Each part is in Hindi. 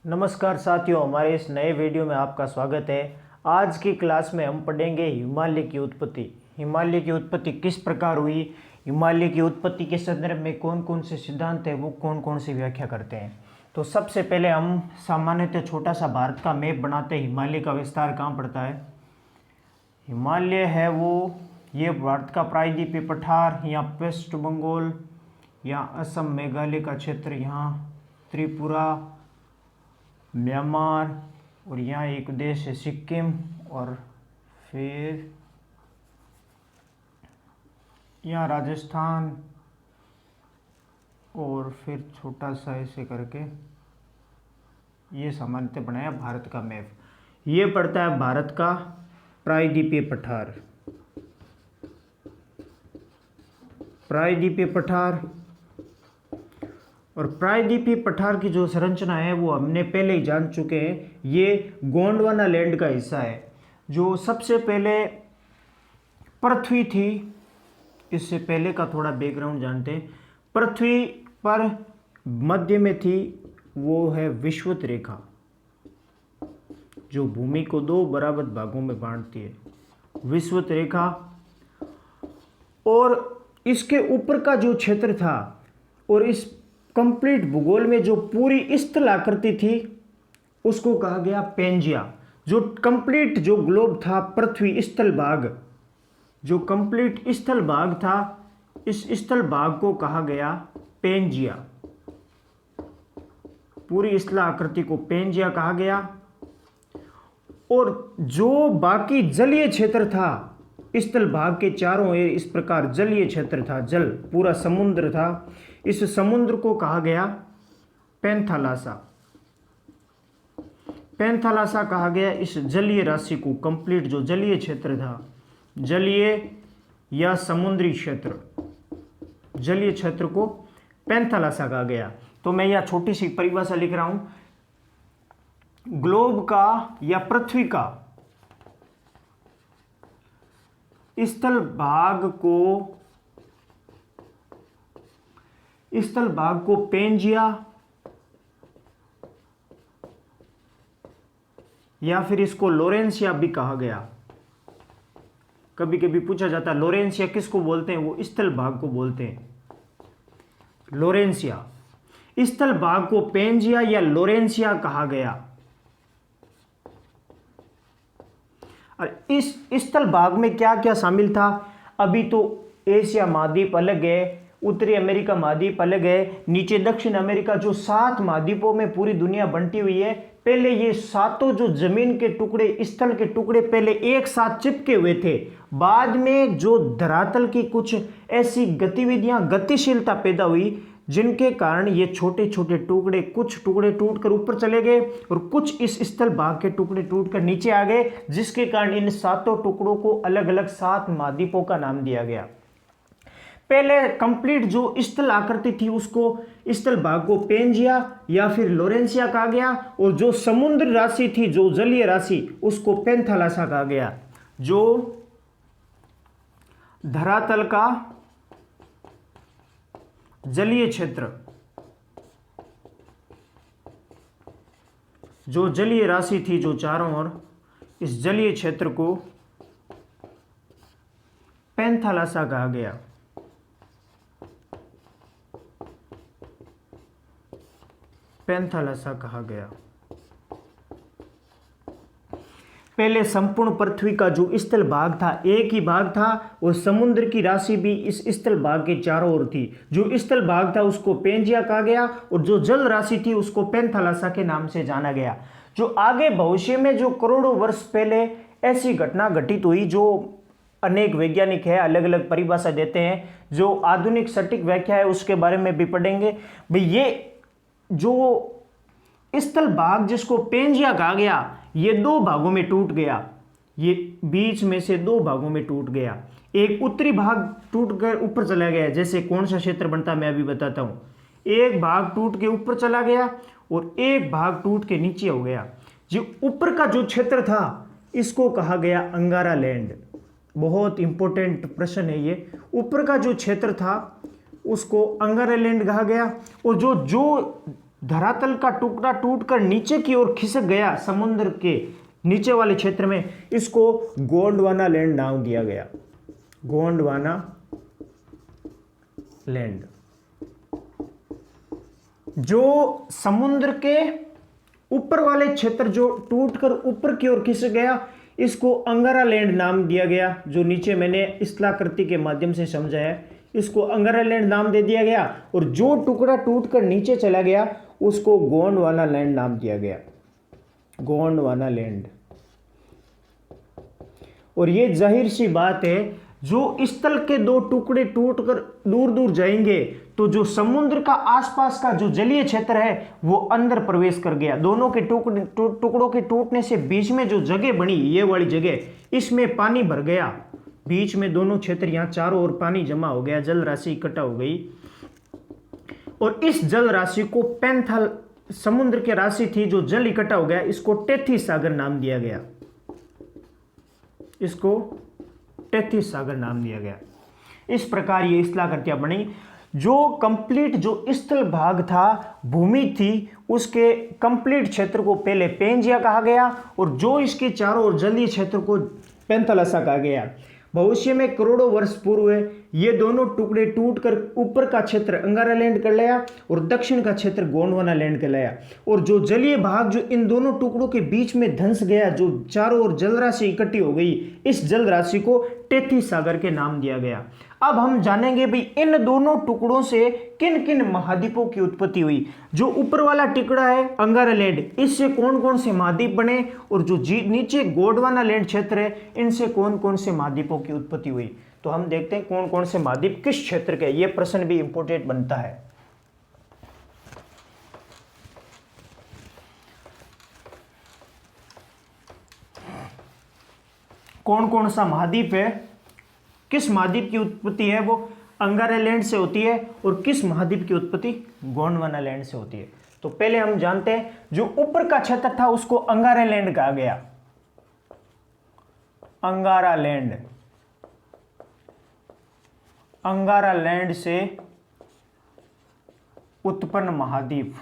नमस्कार साथियों, हमारे इस नए वीडियो में आपका स्वागत है। आज की क्लास में हम पढ़ेंगे हिमालय की उत्पत्ति। हिमालय की उत्पत्ति किस प्रकार हुई, हिमालय की उत्पत्ति के संदर्भ में कौन कौन से सिद्धांत हैं, वो कौन कौन सी व्याख्या करते हैं। तो सबसे पहले हम सामान्यतः छोटा सा भारत का मैप बनाते हैं। हिमालय का विस्तार कहाँ पड़ता है। हिमालय है वो, ये भारत का प्रायद्वीपीय पठार, यहाँ वेस्ट बंगाल, यहाँ असम मेघालय का क्षेत्र, यहाँ त्रिपुरा, म्यांमार, और यहाँ एक देश है सिक्किम, और फिर यहाँ राजस्थान, और फिर छोटा सा ऐसे करके ये सामान्यतः बनाया भारत का मैप। ये पड़ता है भारत का प्रायद्वीपीय पठार। प्रायद्वीपीय पठार और प्रायद्वीपीय पठार की जो संरचना है वो हमने पहले ही जान चुके हैं। ये गोंडवाना लैंड का हिस्सा है। जो सबसे पहले पृथ्वी थी, इससे पहले का थोड़ा बैकग्राउंड जानते हैं। पृथ्वी पर मध्य में थी वो है विषुवत रेखा, जो भूमि को दो बराबर भागों में बांटती है, विषुवत रेखा। और इसके ऊपर का जो क्षेत्र था और इस कंप्लीट भूगोल में जो पूरी स्थल आकृति थी उसको कहा गया पेंजिया। जो कंप्लीट जो ग्लोब था, पृथ्वी स्थल भाग, जो कंप्लीट स्थल भाग था, इस स्थल भाग को कहा गया पेंजिया। पूरी स्थल आकृति को पेंजिया कहा गया। और जो बाकी जलीय क्षेत्र था, स्थल भाग के चारों ओर इस प्रकार जलीय क्षेत्र था, जल पूरा समुद्र था, इस समुद्र को कहा गया पैंथालासा। पैंथालासा कहा गया इस जलीय राशि को, कंप्लीट जो जलीय क्षेत्र था, जलीय या समुद्री क्षेत्र, जलीय क्षेत्र को पैंथालासा कहा गया। तो मैं यह छोटी सी परिभाषा लिख रहा हूं। ग्लोब का या पृथ्वी का स्थल भाग को पेंजिया या फिर इसको लोरेंसिया भी कहा गया। कभी कभी पूछा जाता है लोरेंसिया किसको बोलते हैं, वो स्थल भाग को बोलते हैं लोरेंसिया। स्थल भाग को पेंजिया या लोरेंसिया कहा गया। और इस स्थल भाग में क्या क्या शामिल था। अभी तो एशिया महाद्वीप अलग है, उत्तरी अमेरिका महाद्वीप अलग है, नीचे दक्षिण अमेरिका, जो 7 महाद्वीपों में पूरी दुनिया बंटी हुई है। पहले ये सातों जो जमीन के टुकड़े, स्थल के टुकड़े पहले एक साथ चिपके हुए थे। बाद में जो धरातल की कुछ ऐसी गतिविधियां, गतिशीलता पैदा हुई, जिनके कारण ये छोटे छोटे टुकड़े, कुछ टुकड़े टूटकर ऊपर चले गए और कुछ इस स्थल भाग के टुकड़े टूटकर नीचे आ गए, जिसके कारण इन सातों टुकड़ों को अलग अलग 7 महाद्वीपों का नाम दिया गया। पहले कंप्लीट जो स्थल आकृति थी उसको, स्थल भाग को पेंजिया या फिर लोरेंसिया कहा गया, और जो समुद्र राशि थी, जो जलीय राशि, उसको पैंथालासा कहा गया। जो धरातल का जलीय क्षेत्र, जो जलीय राशि थी, जो चारों ओर, इस जलीय क्षेत्र को पैंथालासा कहा गया। पैंथालासा कहा गया। पहले संपूर्ण पृथ्वी का जो स्थल भाग था एक ही भाग था, और समुद्र की राशि भी इस स्थल भाग के चारों ओर थी। जो स्थल भाग था उसको पेंजिया कहा गया, और जो जल राशि थी उसको पैंथालासा के नाम से जाना गया। जो आगे भविष्य में जो करोड़ों वर्ष पहले ऐसी घटना घटित हुई, जो अनेक वैज्ञानिक है अलग अलग परिभाषा देते हैं, जो आधुनिक सटीक व्याख्या है उसके बारे में भी पढ़ेंगे। भाई ये जो स्थल भाग जिसको पेंजिया कहा गया, ये 2 भागों में टूट गया। ये बीच में से 2 भागों में टूट गया। एक उत्तरी भाग टूट कर ऊपर चला गया, जैसे कौन सा क्षेत्र बनता मैं अभी बताता हूं। एक भाग टूट के ऊपर चला गया और एक भाग टूट के नीचे हो गया। जो ऊपर का जो क्षेत्र था इसको कहा गया अंगारा लैंड। बहुत इंपॉर्टेंट प्रश्न है ये। ऊपर का जो क्षेत्र था उसको अंगारा लैंड कहा गया, और जो धरातल का टुकड़ा टूटकर नीचे की ओर खिसक गया समुद्र के नीचे वाले क्षेत्र में, इसको गोंडवाना लैंड नाम दिया गया। गोंडवाना लैंड। जो समुद्र के ऊपर वाले क्षेत्र जो टूटकर ऊपर की ओर खिसक गया, इसको अंगारा लैंड नाम दिया गया। जो नीचे मैंने स्थलाकृति के माध्यम से समझाया, इसको अंगारा लैंड नाम दे दिया गया। और जो टुकड़ा टूटकर नीचे चला गया उसको गोंडवाना लैंड नाम दिया गया। गोंडवाना लैंड। और ये जाहिर सी बात है, जो स्थल के दो टुकड़े टूटकर दूर दूर जाएंगे तो जो समुद्र का आसपास का जो जलीय क्षेत्र है वो अंदर प्रवेश कर गया। दोनों के टुकड़ों के टूटने से बीच में जो जगह बनी, ये वाली जगह, इसमें पानी भर गया। बीच में दोनों क्षेत्र, यहाँ चारों ओर पानी जमा हो गया, जल राशि इकट्ठा हो गई। और इस जल राशि को पैंथल, समुद्र की राशि थी जो जल इकट्ठा हो गया, इसको टेथीस सागर नाम दिया गया। इसको टेथीस सागर नाम दिया गया। इस प्रकार ये स्थलाकृतियां बनी। जो कंप्लीट जो स्थल भाग था, भूमि थी, उसके कंप्लीट क्षेत्र को पहले पेंजिया कहा गया और जो इसके चारों ओर जलीय क्षेत्र को पेंथलसा कहा गया। भविष्य में करोड़ों वर्ष पूर्व ये दोनों टुकड़े टूटकर ऊपर का क्षेत्र अंगारा लैंड कर लिया और दक्षिण का क्षेत्र गोंडवाना लैंड कहलाया। और जो जलीय भाग जो इन दोनों टुकड़ों के बीच में धंस गया, जो चारों ओर जल राशि इकट्ठी हो गई, इस जल राशि को टेथीस सागर के नाम दिया गया। अब हम जानेंगे भी इन दोनों टुकड़ों से किन किन महाद्वीपों की उत्पत्ति हुई। जो ऊपर वाला टुकड़ा है अंगारा लैंड, इससे कौन कौन से महाद्वीप बने, और जो नीचे गोंडवाना लैंड क्षेत्र है, इनसे कौन कौन से महाद्वीपों की उत्पत्ति हुई। तो हम देखते हैं कौन कौन से महाद्वीप किस क्षेत्र के। यह प्रश्न भी इंपोर्टेंट बनता है। कौन कौन सा महाद्वीप है, किस महाद्वीप की उत्पत्ति है वो अंगारा लैंड से होती है, और किस महाद्वीप की उत्पत्ति गोंडवाना लैंड से होती है। तो पहले हम जानते हैं, जो ऊपर का क्षेत्र था उसको अंगारा लैंड कहा गया। अंगारा लैंड। अंगारा लैंड से उत्पन्न महाद्वीप।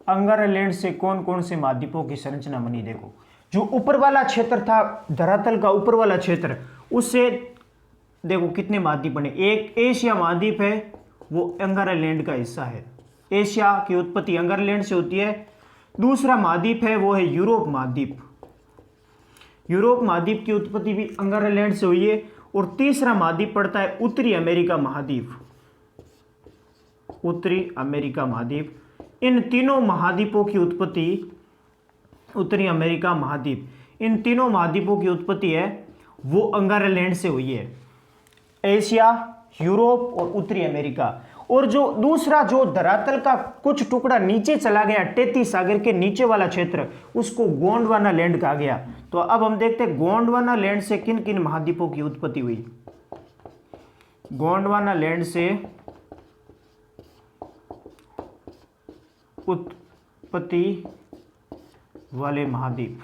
अंगारा लैंड से कौन कौन से महाद्वीपों की संरचना बनी। देखो, जो ऊपर वाला क्षेत्र था, धरातल का ऊपर वाला क्षेत्र, उससे देखो कितने महाद्वीप बने। एक एशिया महाद्वीप है, वो अंगारा लैंड का हिस्सा है। एशिया की उत्पत्ति अंगारा लैंड से होती है। दूसरा महाद्वीप है वो है यूरोप महाद्वीप। यूरोप महाद्वीप की उत्पत्ति भी अंगारा लैंड से हुई है। और तीसरा महाद्वीप पड़ता है उत्तरी अमेरिका महाद्वीप। उत्तरी अमेरिका महाद्वीप। इन तीनों महाद्वीपों की उत्पत्ति, उत्तरी अमेरिका महाद्वीप, इन तीनों महाद्वीपों की उत्पत्ति है वो अंगारा लैंड से हुई है। एशिया, यूरोप और उत्तरी अमेरिका। और जो दूसरा जो धरातल का कुछ टुकड़ा नीचे चला गया, टेथीस सागर के नीचे वाला क्षेत्र, उसको गोंडवाना लैंड कहा गया। तो अब हम देखते हैं गोंडवाना लैंड से किन किन महाद्वीपों की उत्पत्ति हुई। गोंडवाना लैंड से उत्पत्ति वाले महाद्वीप।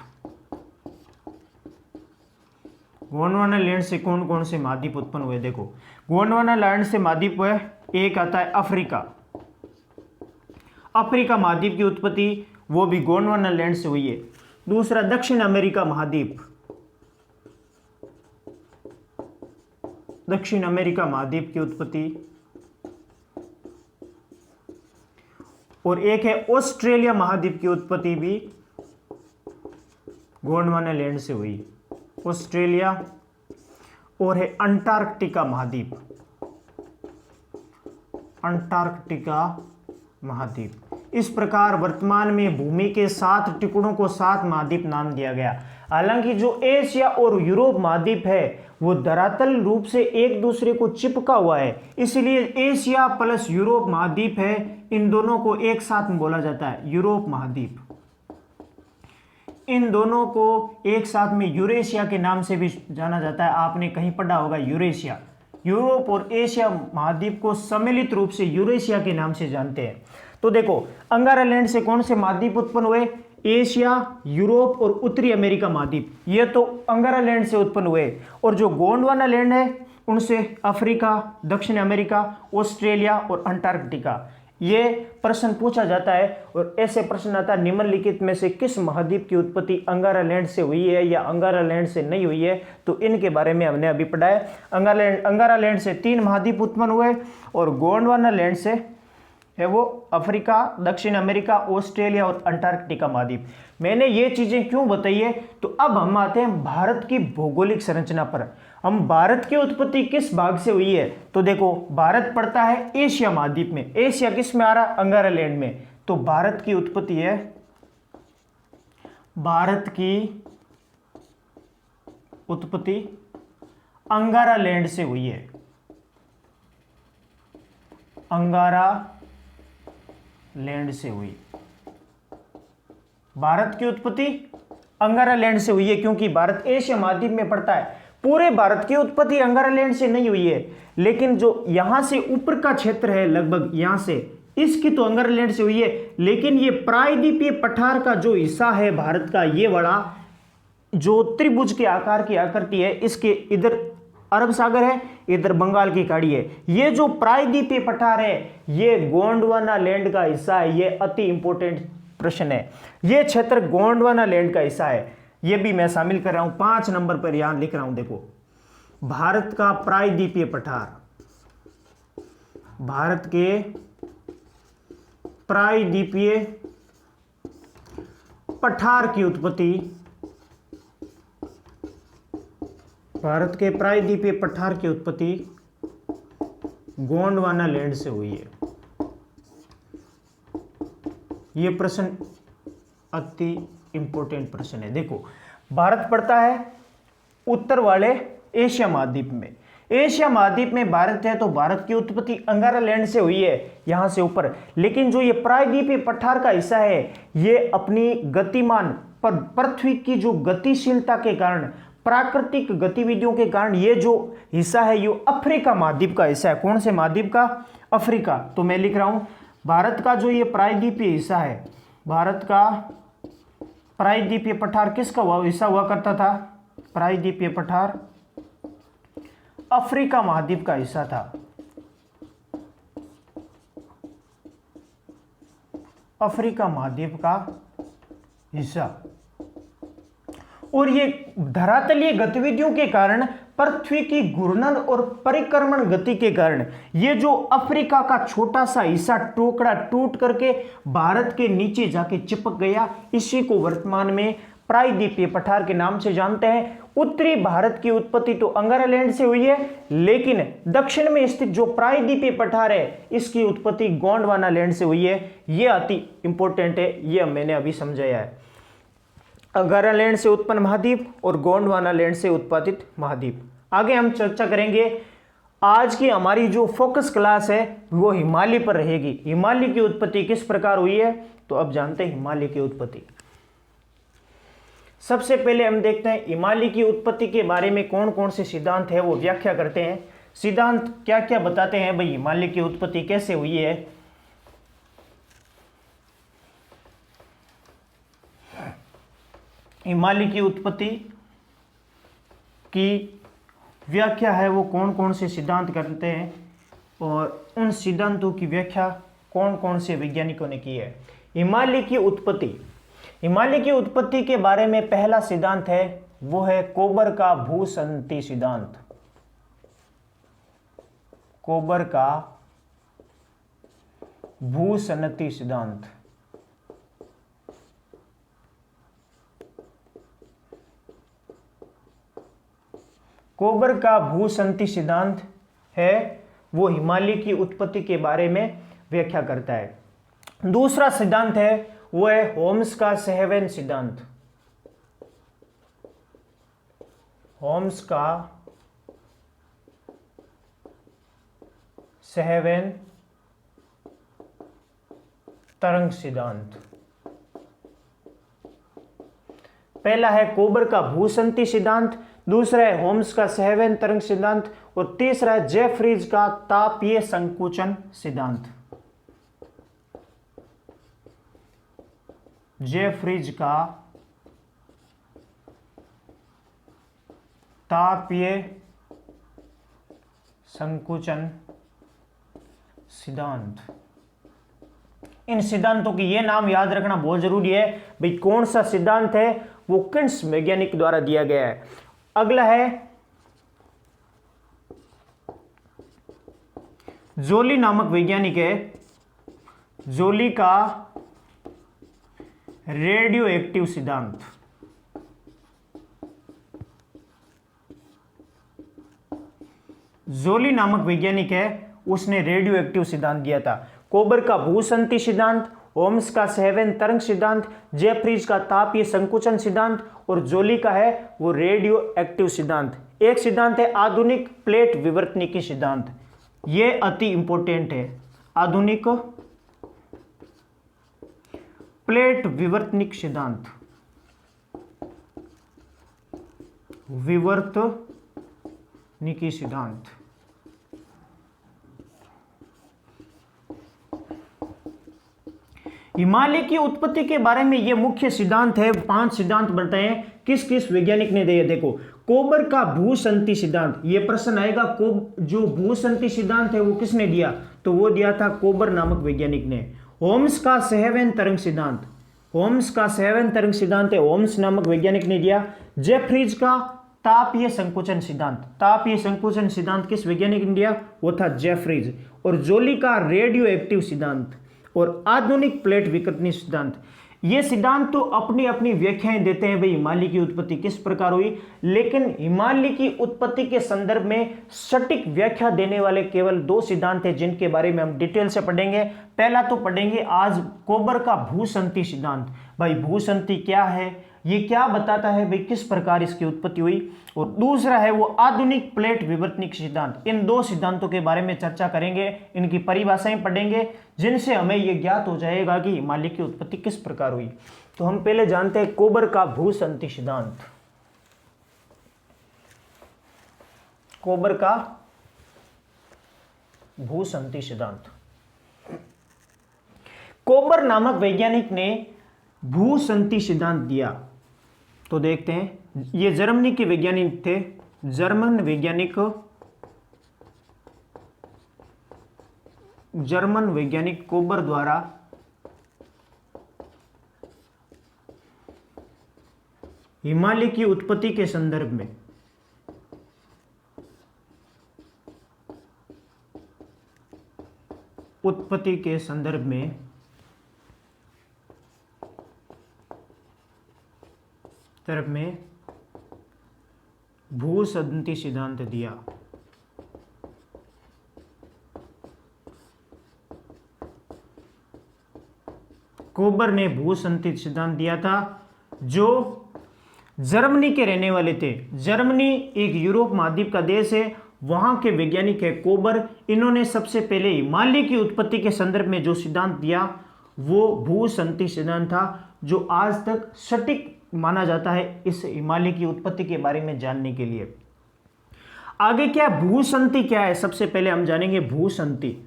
गोंडवाना लैंड से कौन कौन से महाद्वीप उत्पन्न हुए। देखो, गोंडवाना लैंड से महाद्वीप है, एक आता है अफ्रीका। अफ्रीका महाद्वीप की उत्पत्ति वो भी गोंडवाना लैंड से हुई है। दूसरा दक्षिण अमेरिका महाद्वीप। दक्षिण अमेरिका महाद्वीप की उत्पत्ति। और एक है ऑस्ट्रेलिया महाद्वीप की उत्पत्ति भी गोंडवाना लैंड से हुई। ऑस्ट्रेलिया। और है अंटार्कटिका महाद्वीप। अंटार्कटिका महाद्वीप। इस प्रकार वर्तमान में भूमि के 7 टुकड़ों को 7 महाद्वीप नाम दिया गया। हालांकि जो एशिया और यूरोप महाद्वीप है वो धरातल रूप से एक दूसरे को चिपका हुआ है, इसलिए एशिया प्लस यूरोप महाद्वीप है, इन दोनों को एक साथ में बोला जाता है यूरोप महाद्वीप। इन दोनों को एक साथ में यूरेशिया के नाम से भी जाना जाता है। आपने कहीं पढ़ा होगा यूरेशिया। यूरोप और एशिया महाद्वीप को सम्मिलित रूप से यूरेशिया के नाम से जानते हैं। तो देखो, अंगारा लैंड से कौन से महाद्वीप उत्पन्न हुए। एशिया, यूरोप और उत्तरी अमेरिका महाद्वीप, ये तो अंगारा लैंड से उत्पन्न हुए। और जो गोंडवाना लैंड है उनसे अफ्रीका, दक्षिण अमेरिका, ऑस्ट्रेलिया और अंटार्कटिका, ये प्रश्न पूछा जाता है। और ऐसे प्रश्न आता है निम्नलिखित में से किस महाद्वीप की उत्पत्ति अंगारा लैंड से हुई है या अंगारा लैंड से नहीं हुई है। तो इनके बारे में हमने अभी पढ़ा है। अंगारा लैंड से 3 महाद्वीप उत्पन्न हुए और गोंडवाना लैंड से है वो अफ्रीका, दक्षिण अमेरिका, ऑस्ट्रेलिया और अंटार्कटिका महाद्वीप। मैंने ये चीजें क्यों बताई है, तो अब हम आते हैं भारत की भौगोलिक संरचना पर। हम भारत की उत्पत्ति किस भाग से हुई है, तो देखो भारत पड़ता है एशिया महाद्वीप में। एशिया किस में आ रहा, अंगारा लैंड में। तो भारत की उत्पत्ति है, भारत की उत्पत्ति अंगारा लैंड से हुई है। अंगारा लैंड से हुई, भारत की उत्पत्ति अंगारा लैंड से हुई है, क्योंकि भारत एशिया महाद्वीप में पड़ता है। पूरे भारत की उत्पत्ति अंगारा लैंड से नहीं हुई है, लेकिन जो यहां से ऊपर का क्षेत्र है लगभग यहां से, इसकी तो अंगारा लैंड से हुई है। लेकिन ये प्रायद्वीपीय पठार का जो हिस्सा है भारत का, ये बड़ा जो त्रिभुज के आकार की आकृति है, इसके इधर अरब सागर है, इधर बंगाल की खाड़ी है। ये जो प्रायद्वीपीय पठार है ये गोंडवाना लैंड का हिस्सा है। ये अति इंपॉर्टेंट प्रश्न है। ये क्षेत्र गोंडवाना लैंड का हिस्सा है, ये भी मैं शामिल कर रहा हूं। 5 नंबर पर यहां लिख रहा हूं, देखो भारत का प्रायद्वीपीय पठार, भारत के प्रायद्वीपीय पठार की उत्पत्ति, भारत के प्रायद्वीपीय पठार की उत्पत्ति गोंडवाना लैंड से हुई है। यह प्रश्न अति इंपॉर्टेंट प्रश्न है। देखो भारत पड़ता है उत्तर वाले एशिया महाद्वीप में। एशिया महाद्वीप में भारत है, तो भारत की उत्पत्ति अंगारा लैंड से हुई है यहां से ऊपर। लेकिन जो ये प्रायद्वीपीय पठार का हिस्सा है, ये अपनी गतिमान पर पृथ्वी की जो गतिशीलता के कारण, प्राकृतिक गतिविधियों के कारण, ये जो हिस्सा है ये अफ्रीका महाद्वीप का हिस्सा है। कौन से महाद्वीप का, अफ्रीका। तो मैं लिख रहा हूं भारत का जो ये प्रायद्वीपीय हिस्सा है, भारत का प्रायद्वीपीय पठार किसका हिस्सा हुआ करता था, प्रायद्वीपीय पठार अफ्रीका महाद्वीप का हिस्सा था। अफ्रीका महाद्वीप का हिस्सा। और ये धरातलीय गतिविधियों के कारण, पृथ्वी की घूर्णन और परिक्रमण गति के कारण, ये जो अफ्रीका का छोटा सा हिस्सा टुकड़ा टूट करके भारत के नीचे जाके चिपक गया, इसी को वर्तमान में प्रायद्वीपीय पठार के नाम से जानते हैं। उत्तरी भारत की उत्पत्ति तो अंगारा लैंड से हुई है, लेकिन दक्षिण में स्थित जो प्रायद्वीपीय पठार है इसकी उत्पत्ति गोंडवाना लैंड से हुई है। यह अति इंपॉर्टेंट है, यह मैंने अभी समझाया है। अंगारा लैंड से उत्पन्न महाद्वीप और गोंडवाना लैंड से उत्पादित महाद्वीप। आगे हम चर्चा करेंगे। आज की हमारी जो फोकस क्लास है वो हिमालय पर रहेगी। हिमालय की उत्पत्ति किस प्रकार हुई है, तो अब जानते हैं हिमालय की उत्पत्ति। सबसे पहले हम देखते हैं हिमालय की उत्पत्ति के बारे में कौन कौन से सिद्धांत है वो व्याख्या करते हैं। सिद्धांत क्या क्या बताते हैं भाई, हिमालय की उत्पत्ति कैसे हुई है। हिमालय की उत्पत्ति की व्याख्या है वो कौन कौन से सिद्धांत करते हैं, और उन सिद्धांतों की व्याख्या कौन कौन से वैज्ञानिकों ने की है। हिमालय की उत्पत्ति, हिमालय की उत्पत्ति के बारे में पहला सिद्धांत है वो है कोबर का भूसंतति सिद्धांत। कोबर का भूसंतति सिद्धांत। कोबर का भूसंतति सिद्धांत है वो हिमालय की उत्पत्ति के बारे में व्याख्या करता है। दूसरा सिद्धांत है वो है होम्स का सहवन सिद्धांत। होम्स का सहवन तरंग सिद्धांत। पहला है कोबर का भूसंतति सिद्धांत, दूसरा है होम्स का सहवन तरंग सिद्धांत, और तीसरा है जेफरीज का तापीय संकुचन सिद्धांत। जेफरीज का तापीय संकुचन सिद्धांत। इन सिद्धांतों की ये नाम याद रखना बहुत जरूरी है भाई, कौन सा सिद्धांत है वो किस वैज्ञानिक द्वारा दिया गया है। अगला है जोली नामक वैज्ञानिक है, जोली का रेडियो एक्टिव सिद्धांत। जोली नामक वैज्ञानिक है, उसने रेडियो एक्टिव सिद्धांत दिया था। कोबर का भूसंति सिद्धांत, ओम्स का सहवन तरंग सिद्धांत, जेफ्रीज का तापीय संकुचन सिद्धांत और जोली का है वो रेडियो एक्टिव सिद्धांत। एक सिद्धांत है आधुनिक प्लेट विवर्तनिकी सिद्धांत, ये अति इंपॉर्टेंट है। आधुनिक प्लेट विवर्तनिक सिद्धांत, विवर्तनिकी सिद्धांत। हिमालय की उत्पत्ति के बारे में ये मुख्य सिद्धांत है। 5 सिद्धांत बनते हैं, किस किस वैज्ञानिक ने दिए। देखो, कोबर का भूसंति सिद्धांत, ये प्रश्न आएगा, जो भूसंति सिद्धांत है वो किसने दिया, तो वो दिया था कोबर नामक वैज्ञानिक ने। ओम्स का सहवन तरंग सिद्धांत, ओम्स का सहवन तरंग सिद्धांत है ओम्स नामक वैज्ञानिक ने दिया। जेफ्रीज का तापीय संकुचन सिद्धांत, तापीय संकुचन सिद्धांत किस वैज्ञानिक ने दिया, वो था जेफ्रीज। और जोली का रेडियो एक्टिव सिद्धांत और आधुनिक प्लेट विवर्तनिक सिद्धांत, ये सिद्धांत तो अपनी अपनी व्याख्याएं देते हैं भाई हिमालय की उत्पत्ति किस प्रकार हुई, लेकिन हिमालय की उत्पत्ति के संदर्भ में सटीक व्याख्या देने वाले केवल 2 सिद्धांत हैं जिनके बारे में हम डिटेल से पढ़ेंगे। पहला तो पढ़ेंगे आज कोबर का भूसंति सिद्धांत। भाई भूसंति क्या है, ये क्या बताता है भाई, किस प्रकार इसकी उत्पत्ति हुई। और दूसरा है वो आधुनिक प्लेट विवर्तनिक सिद्धांत। इन 2 सिद्धांतों के बारे में चर्चा करेंगे, इनकी परिभाषाएं पढ़ेंगे, जिनसे हमें यह ज्ञात हो जाएगा कि हिमालय की उत्पत्ति किस प्रकार हुई। तो हम पहले जानते हैं कोबर का भूसंति सिद्धांत। कोबर का भूसंति सिद्धांत, कोबर नामक वैज्ञानिक ने भूसंति सिद्धांत दिया। तो देखते हैं, ये जर्मनी के वैज्ञानिक थे, जर्मन वैज्ञानिक कोबर द्वारा हिमालय की उत्पत्ति के संदर्भ में भूसंति सिद्धांत दिया। कोबर ने भूसंति सिद्धांत दिया था, जो जर्मनी के रहने वाले थे। जर्मनी एक यूरोप महाद्वीप का देश है, वहां के वैज्ञानिक है कोबर। इन्होंने सबसे पहले हिमालय की उत्पत्ति के संदर्भ में जो सिद्धांत दिया वो भूसंति सिद्धांत था, जो आज तक सटीक माना जाता है इस हिमालय की उत्पत्ति के बारे में जानने के लिए। आगे क्या भूसंति क्या है, सबसे पहले हम जानेंगे भूसंति।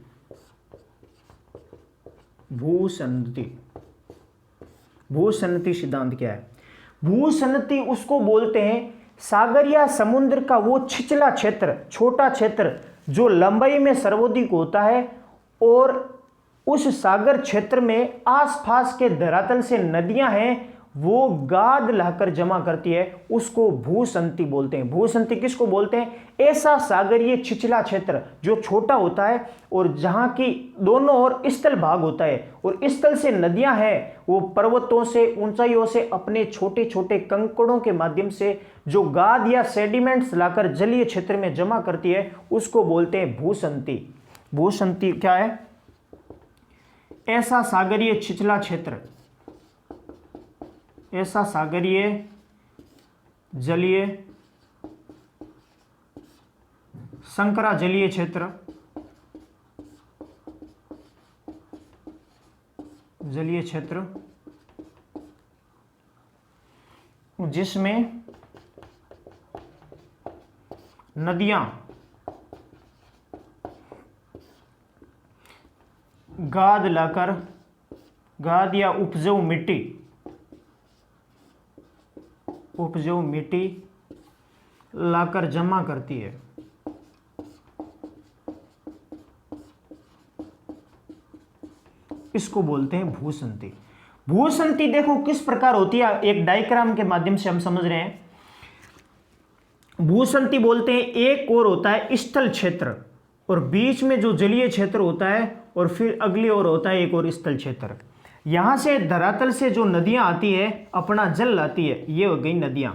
भूसंति सिद्धांत क्या है। भूसंति उसको बोलते हैं सागर या समुद्र का वो छिछला क्षेत्र, छोटा क्षेत्र जो लंबाई में सर्वाधिक होता है और उस सागर क्षेत्र में आसपास के धरातल से नदियां हैं वो गाद लाकर जमा करती है, उसको भूसंति बोलते हैं। भूसंति किसको बोलते हैं, ऐसा सागरीय छिछला क्षेत्र जो छोटा होता है और जहां की दोनों ओर स्थल भाग होता है और स्थल से नदियां हैं, वो पर्वतों से ऊंचाइयों से अपने छोटे छोटे कंकड़ों के माध्यम से जो गाद या सेडिमेंट्स लाकर जलीय क्षेत्र में जमा करती है, उसको बोलते हैं भूसंति। भूसंति क्या है, ऐसा सागरीय छिछला क्षेत्र, ऐसा सागरीय जलीय संकरा जलीय क्षेत्र, जलीय क्षेत्र जिसमें नदियां गाद लाकर, गाद या उपजाऊ मिट्टी लाकर जमा करती है। इसको बोलते हैं भूसंती। भूसंती देखो किस प्रकार होती है, एक डायग्राम के माध्यम से हम समझ रहे हैं। भूसंती बोलते हैं एक और होता है स्थल क्षेत्र और बीच में जो जलीय क्षेत्र होता है, और फिर अगली ओर होता है एक और स्थल क्षेत्र। यहां से धरातल से जो नदियां आती है अपना जल लाती है, ये हो गई नदियां।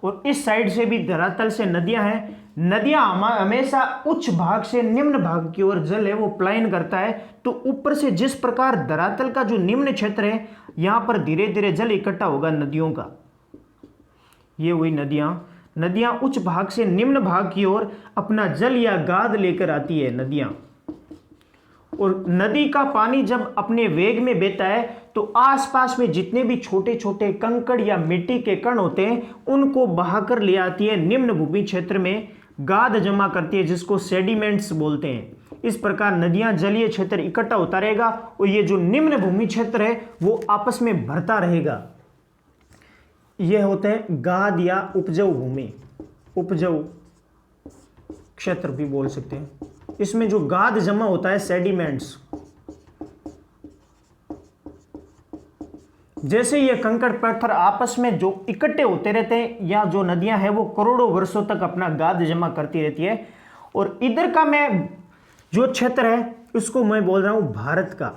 और इस साइड से भी धरातल से नदियां हैं। नदियां हमेशा उच्च भाग से निम्न भाग की ओर जल है वो प्लायन करता है। तो ऊपर से जिस प्रकार धरातल का जो निम्न क्षेत्र है यहां पर धीरे धीरे जल इकट्ठा होगा नदियों का, ये हुई नदियां। नदियां उच्च भाग से निम्न भाग की ओर अपना जल या गाद लेकर आती है नदियां। और नदी का पानी जब अपने वेग में बहता है तो आसपास में जितने भी छोटे छोटे कंकड़ या मिट्टी के कण होते हैं उनको बहाकर ले आती है निम्न भूमि क्षेत्र में, गाद जमा करती है जिसको सेडिमेंट्स बोलते हैं। इस प्रकार नदियां जलीय क्षेत्र इकट्ठा होता रहेगा और ये जो निम्न भूमि क्षेत्र है वो आपस में भरता रहेगा। यह होते हैं गाद या उपजाऊ भूमि, उपजाऊ क्षेत्र भी बोल सकते हैं। इसमें जो गाद जमा होता है सेडिमेंट्स, जैसे ये कंकड़ पत्थर आपस में जो इकट्ठे होते रहते हैं या जो नदियां हैं वो करोड़ों वर्षों तक अपना गाद जमा करती रहती है। और इधर का मैं जो क्षेत्र है उसको मैं बोल रहा हूं भारत का।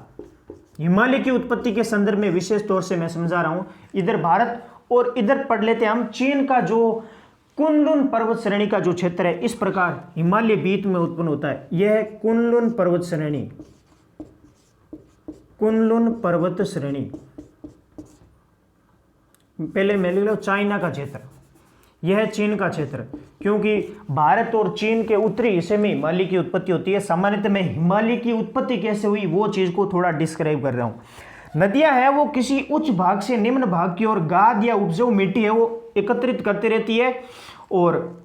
हिमालय की उत्पत्ति के संदर्भ में विशेष तौर से मैं समझा रहा हूं। इधर भारत और इधर पढ़ लेते हैं हम चीन का जो कुनलुन पर्वत श्रेणी का जो क्षेत्र है। इस प्रकार हिमालय बीच में उत्पन्न होता है। यह है कुनलुन पर्वत श्रेणी, कुनलुन पर्वत श्रेणी। पहले मैं लिख लो चाइना का क्षेत्र, यह है चीन का क्षेत्र, क्योंकि भारत और चीन के उत्तरी हिस्से में हिमालय की उत्पत्ति होती है। सामान्यतः मैं हिमालय की उत्पत्ति कैसे हुई वो चीज को थोड़ा डिस्क्राइब कर रहा हूं। नदियां है वो किसी उच्च भाग से निम्न भाग की ओर गाद या उपजाऊ मिट्टी है वो एकत्रित करती रहती है और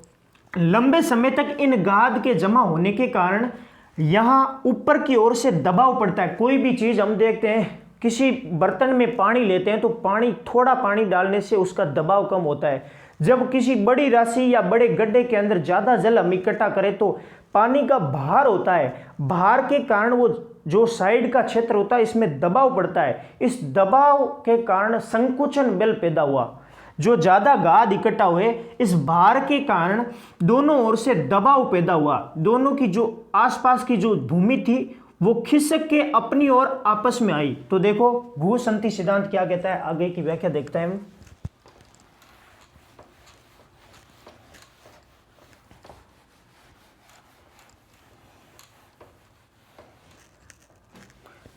लंबे समय तक इन गाद के जमा होने के कारण यहां ऊपर की ओर से दबाव पड़ता है। कोई भी चीज हम देखते हैं, किसी बर्तन में पानी लेते हैं तो पानी, थोड़ा पानी डालने से उसका दबाव कम होता है। जब किसी बड़ी राशि या बड़े गड्ढे के अंदर ज्यादा जल हम इकट्ठा करें तो पानी का भार होता है, भार के कारण वो जो साइड का क्षेत्र होता है इसमें दबाव पड़ता है। इस दबाव के कारण संकुचन बल पैदा हुआ। जो ज्यादा गाद इकट्ठा हुए इस भार के कारण दोनों ओर से दबाव पैदा हुआ। दोनों की जो आसपास की जो भूमि थी वो खिसक के अपनी ओर आपस में आई। तो देखो भूसंती सिद्धांत क्या कहता है, आगे की व्याख्या देखते हैं हम।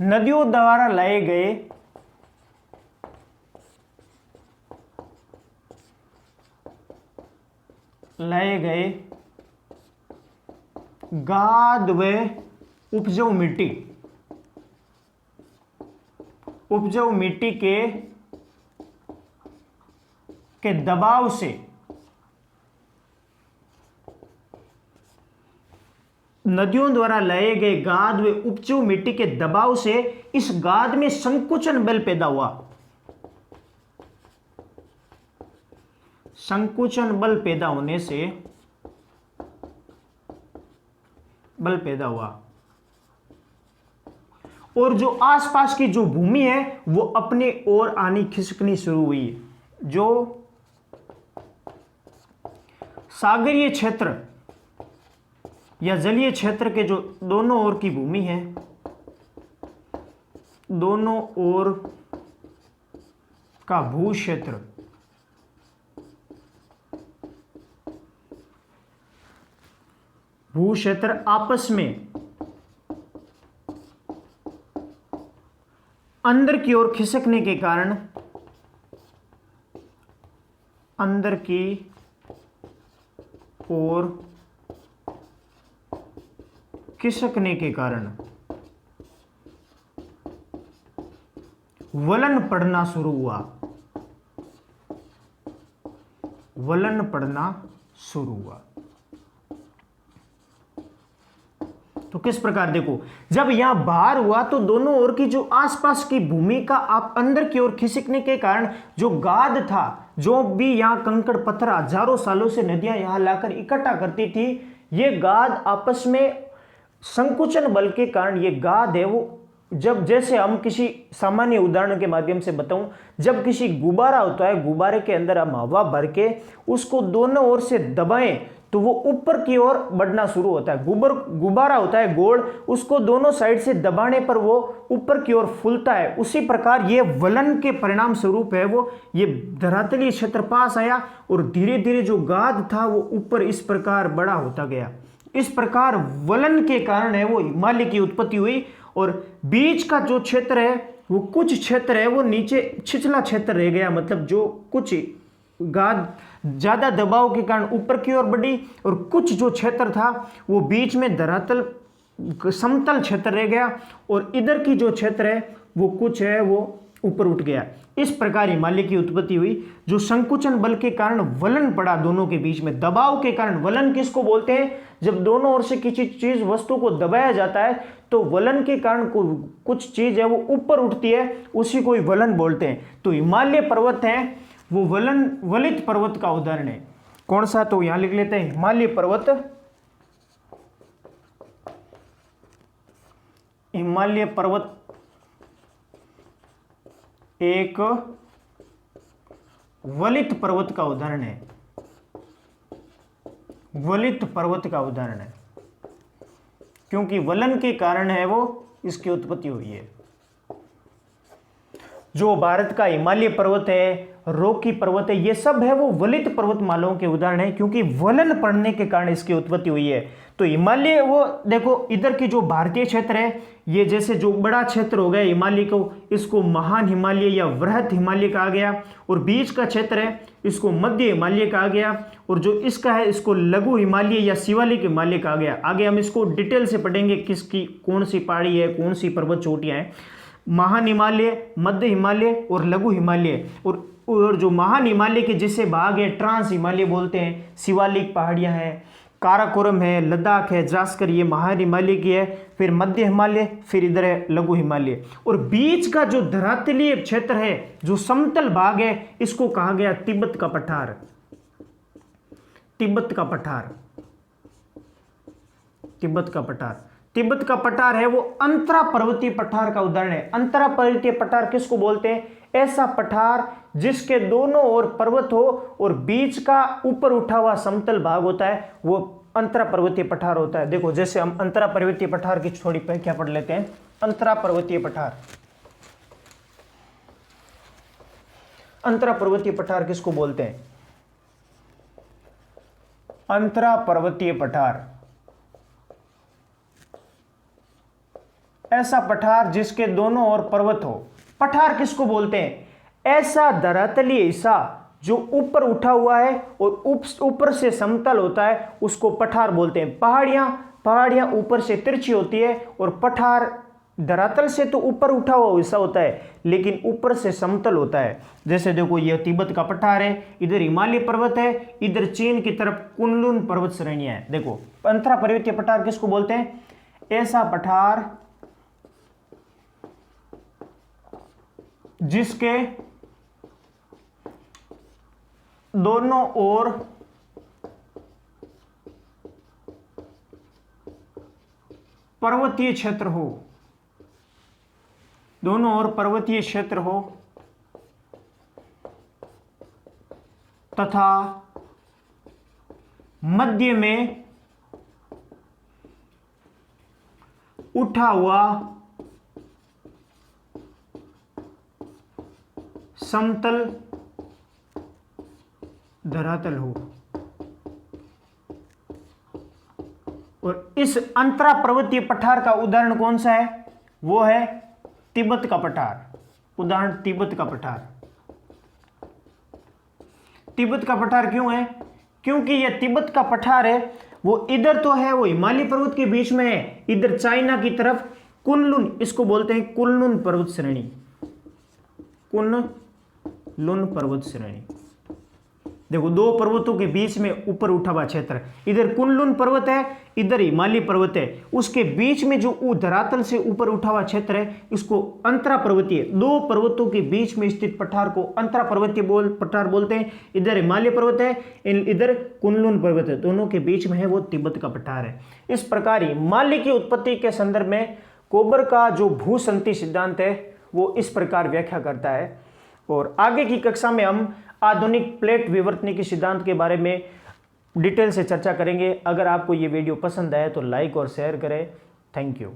नदियों द्वारा लाए गए गाद व उपजाऊ मिट्टी के दबाव से नदियों द्वारा लाए गए गाद व उपजाऊ मिट्टी के दबाव से इस गाद में संकुचन बल पैदा हुआ। संकुचन बल पैदा होने से बल पैदा हुआ और जो आसपास की जो भूमि है वो अपने ओर आनी खिसकनी शुरू हुई। जो सागरीय क्षेत्र या जलीय क्षेत्र के जो दोनों ओर की भूमि है, दोनों ओर का भू क्षेत्र आपस में अंदर की ओर खिसकने के कारण वलन पड़ना शुरू हुआ। तो किस प्रकार देखो, जब यहां भार हुआ तो दोनों ओर की जो आसपास की भूमि का आप अंदर की ओर खिसकने के कारण जो गाद था, जो भी यहां कंकड़ पत्थर हजारों सालों से नदियां यहां लाकर इकट्ठा करती थी, ये गाद आपस में संकुचन बल के कारण, ये गाद है वो, जब जैसे हम किसी सामान्य उदाहरण के माध्यम से बताऊं, जब किसी गुब्बारा होता है, गुब्बारे के अंदर हम हवा भर के उसको दोनों ओर से दबाएं तो वो ऊपर की ओर बढ़ना शुरू होता है। गुब्बारा होता है गोल, उसको दोनों साइड से दबाने पर वो ऊपर की ओर फूलता है। उसी प्रकार ये वलन के परिणाम स्वरूप है वो, ये धरातलीय क्षेत्र पास आया और धीरे धीरे जो गाद था वो ऊपर इस प्रकार बड़ा होता गया। इस प्रकार वलन के कारण है वो हिमालय की उत्पत्ति हुई। और बीच का जो क्षेत्र है वो, कुछ क्षेत्र है वो नीचे छिछला क्षेत्र रह गया, मतलब जो कुछ गाद ज्यादा दबाव के कारण ऊपर की ओर बढ़ी और कुछ जो क्षेत्र था वो बीच में धरातल समतल क्षेत्र रह गया और इधर की जो क्षेत्र है वो कुछ है वो ऊपर उठ गया। इस प्रकार हिमालय की उत्पत्ति हुई। जो संकुचन बल के कारण वलन पड़ा दोनों के बीच में, दबाव के कारण, वलन किसको बोलते हैं? जब दोनों ओर से किसी चीज वस्तु को दबाया जाता है तो वलन के कारण कुछ चीज है वो ऊपर उठती है, उसी को ही वलन बोलते हैं। तो हिमालय पर्वत है वो वलित पर्वत का उदाहरण है। कौन सा? तो यहां लिख लेते हैं हिमालय पर्वत। हिमालय पर्वत एक वलित पर्वत का उदाहरण है, वलित पर्वत का उदाहरण है, क्योंकि वलन के कारण है वो इसकी उत्पत्ति हुई है। जो भारत का हिमालय पर्वत है, रोकी पर्वत है, ये सब है वो वलित पर्वतमालाओं के उदाहरण है, क्योंकि वलन पड़ने के कारण इसकी उत्पत्ति हुई है। तो हिमालय वो देखो, इधर की जो भारतीय क्षेत्र है, ये जैसे जो बड़ा क्षेत्र हो गया हिमालय को, इसको महान हिमालय या वृहत हिमालय कहा गया। और बीच का क्षेत्र है इसको मध्य हिमालय कहा गया। और जो इसका है इसको लघु हिमालय या शिवालिक हिमालय कहा गया। आगे हम इसको डिटेल से पढ़ेंगे, किसकी कौन सी पहाड़ी है, कौन सी पर्वत चोटियां हैं। महान हिमालय, मध्य हिमालय और लघु हिमालय। और जो महान हिमालय के जिसे भाग है ट्रांस हिमालय बोलते हैं, शिवालिक पहाड़ियां हैं, काराकोरम है, लद्दाख है, जास्कर, ये महान हिमालय की है। फिर मध्य हिमालय, फिर इधर है लघु हिमालय। और बीच का जो धरातलीय क्षेत्र है, जो समतल भाग है, इसको कहा गया तिब्बत का पठार। तिब्बत का पठार, तिब्बत का पठार। तिब्बत का पठार है वो अंतरा पर्वतीय पठार का उदाहरण है। अंतरा पर्वतीय पठार किसको बोलते हैं? ऐसा पठार जिसके दोनों ओर पर्वत हो और बीच का ऊपर उठा हुआ समतल भाग होता है, वो अंतरा पर्वतीय पठार होता है। देखो, जैसे हम अंतरा पर्वतीय पठार की थोड़ी व्याख्या पढ़ लेते हैं। अंतरा पर्वतीय पठार, अंतरा पर्वतीय पठार किसको बोलते हैं? अंतरा पर्वतीय पठार ऐसा पठार जिसके दोनों ओर पर्वत हो। पठार किसको बोलते हैं? ऐसा धरातलीय हिस्सा जो ऊपर उठा हुआ है और ऊपर से समतल होता है, उसको पठार बोलते हैं। पहाड़ियां ऊपर से तिरछी होती है और पठार धरातल से तो ऊपर उठा हुआ हिस्सा होता है, लेकिन ऊपर से समतल होता है। जैसे देखो, ये तिब्बत का पठार है, इधर हिमालय पर्वत है, इधर चीन की तरफ कुनलुन पर्वत श्रेणियां हैं। देखो, अंतरा पर्वतीय पठार किसको बोलते हैं? ऐसा पठार जिसके दोनों ओर पर्वतीय क्षेत्र हो, दोनों ओर पर्वतीय क्षेत्र हो तथा मध्य में उठा हुआ समतल धरातल हो। और इस अंतरा पर्वतीय पठार का उदाहरण कौन सा है? वो है तिब्बत का पठार। उदाहरण तिब्बत का पठार। तिब्बत का पठार क्यों है? क्योंकि यह तिब्बत का पठार है वो इधर तो है, वो हिमालय पर्वत के बीच में है, इधर चाइना की तरफ कुनलुन, इसको बोलते हैं कुनलुन पर्वत श्रेणी, कुनलुन पर्वत श्रेणी। देखो, दो पर्वतों के बीच में ऊपर उठा हुआ क्षेत्र, इधर कुनलुन पर्वत है, इधर हिमालय पर्वत है, उसके बीच में जो धरातल से ऊपर उठा हुआ क्षेत्र है इसको अंतरा पर्वतीय, दो पर्वतों के बीच में स्थित पठार को अंतरा पर्वतीय पठार बोलते हैं। इधर हिमालय पर्वत है, इधर कुनलुन पर्वत है, दोनों के बीच में है वो तिब्बत का पठार है। इस प्रकार हिमालय की उत्पत्ति के संदर्भ में कोबर का जो भूसंति सिद्धांत है वो इस प्रकार व्याख्या करता है। और आगे की कक्षा में हम आधुनिक प्लेट विवर्तनिकी सिद्धांत के बारे में डिटेल से चर्चा करेंगे। अगर आपको ये वीडियो पसंद आए तो लाइक और शेयर करें। Thank you.